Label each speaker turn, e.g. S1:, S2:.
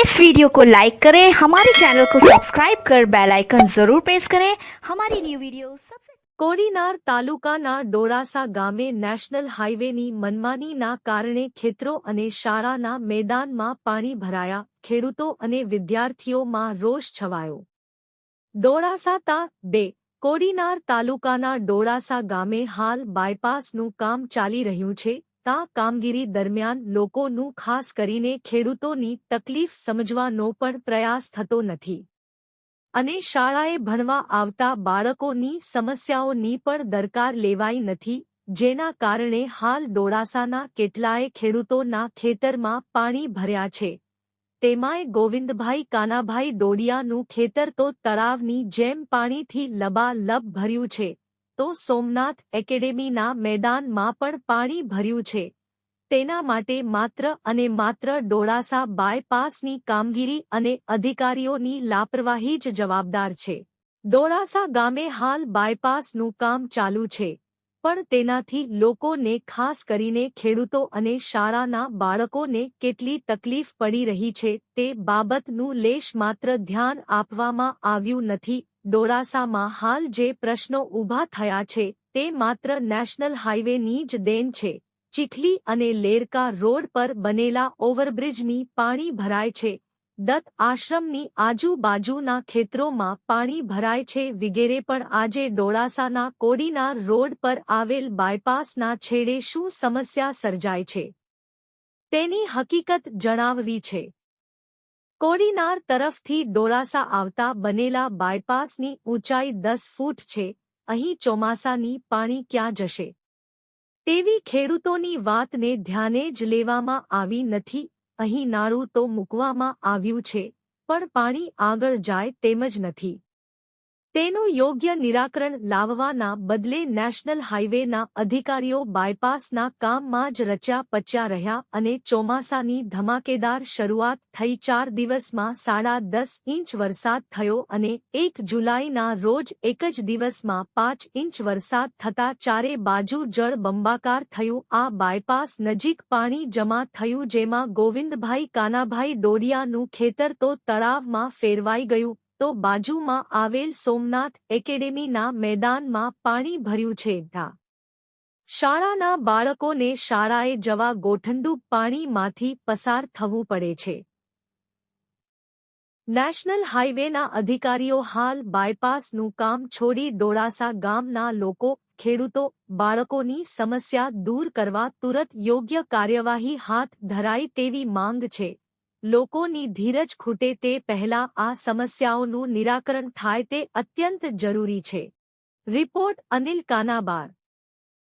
S1: इस वीडियो को लाइक करें, हमारे चैनल को सब्सक्राइब कर बेल आइकन जरूर प्रेस करें हमारी न्यू वीडियो सबसे।
S2: કોડીનાર તાલુકાના ડોળાસા ગામે નેશનલ હાઈવેની મનમાનીના કારણે ખેતરો અને શાળાના મેદાનમાં પાણી ભરાયા, ખેડૂતો અને વિદ્યાર્થીઓમાં રોષ છવાયો। ડોળાસા તા 2 કોડીનાર તાલુકાના ડોળાસા ગામે હાલ બાયપાસનું કામ ચાલી રહ્યું છે। તા કામગીરી દરમિયાન લોકોનું ખાસ કરીને ખેડૂતોની તકલીફ સમજવાનો પણ પ્રયાસ થતો નથી અને શાળાએ ભણવા આવતા બાળકોની સમસ્યાઓની પણ દરકાર લેવાઈ નથી, જેના કારણે હાલ ડોળાસાના કેટલાય ખેડૂતોના ખેતરમાં પાણી ભર્યા છે। તેમાંય ગોવિંદભાઈ કાનાભાઈ ડોડિયાનું ખેતર તો તળાવની જેમ પાણીથી લબાલબ ભર્યું છે, તો સોમનાથ એકેડેમીના મેદાનમાં પણ પાણી ભર્યું છે। તેના માટે માત્ર અને માત્ર ડોળાસા બાયપાસની કામગીરી અને અધિકારીઓની લાપરવાહી જ જવાબદાર છે। ડોળાસા ગામે હાલ બાયપાસનું કામ ચાલુ છે, પણ તેનાથી લોકોને ખાસ કરીને ખેડૂતો અને શાળાના બાળકોને કેટલી તકલીફ પડી રહી છે તે બાબતનું લેશ માત્ર ધ્યાન આપવામાં આવ્યું નથી। ડોળાસામાં હાલ જે પ્રશ્નો ઊભા થયા છે તે માત્ર નેશનલ હાઈવેની જ દેન છે। ચીખલી અને લેરકા રોડ પર બનેલા ઓવરબ્રિજની પાણી ભરાય છે, દત્ત આશ્રમની આજુબાજુના ખેતરોમાં પાણી ભરાય છે વગેરે। પણ આજે ડોળાસાના કોડીનાર રોડ પર આવેલ બાયપાસના છેડે શું સમસ્યા સર્જાય છે તેની હકીકત જણાવવી છે। કોડીનાર તરફથી ડોળાસા આવતા બનેલા બાયપાસની ઊંચાઈ 10 ફૂટ છે। અહીં ચોમાસાની પાણી ક્યાં જશે તેવી ખેડૂતોની વાતને ધ્યાને જ લેવામાં આવી નથી। અહીં નાળું તો મૂકવામાં આવ્યું છે, પણ પાણી આગળ જાય તેમ જ નથી। તેનું યોગ્ય નિરાકરણ લાવવાના બદલે નેશનલ હાઈવેના અધિકારીઓ બાયપાસના કામમાં જ રચ્યા પચ્યા રહ્યા અને ચોમાસાની ધમાકેદાર શરૂઆત થઈ। 4 દિવસમાં 10.5 ઇંચ વરસાદ થયો અને 1 જુલાઈના રોજ એક જ દિવસમાં 5 ઇંચ વરસાદ થતાં ચારે બાજુ જળ બંબાકાર થયું। આ બાયપાસ નજીક પાણી જમા થયું, જેમાં ગોવિંદભાઈ કાનાભાઈ ડોડિયાનું ખેતર તો તળાવમાં ફેરવાઈ ગયું, તો બાજુમાં આવેલ સોમનાથ એકેડેમીના મેદાનમાં પાણી ભર્યું છે। શાળાના બાળકોને શાળાએ જવા ગોઠંડું પાણીમાંથી પસાર થવું પડે છે। નેશનલ હાઈવેના અધિકારીઓ હાલ બાયપાસનું કામ છોડી ડોળાસા ગામના લોકો, ખેડૂતો, બાળકોની સમસ્યા દૂર કરવા તુરત યોગ્ય કાર્યવાહી હાથ ધરાય તેવી માંગ છે। લોકોની ધીરજ ખૂટે તે પહેલા આ સમસ્યાઓનું નિરાકરણ થાય તે અત્યંત જરૂરી છે। રિપોર્ટ અનિલ કાનાબાર।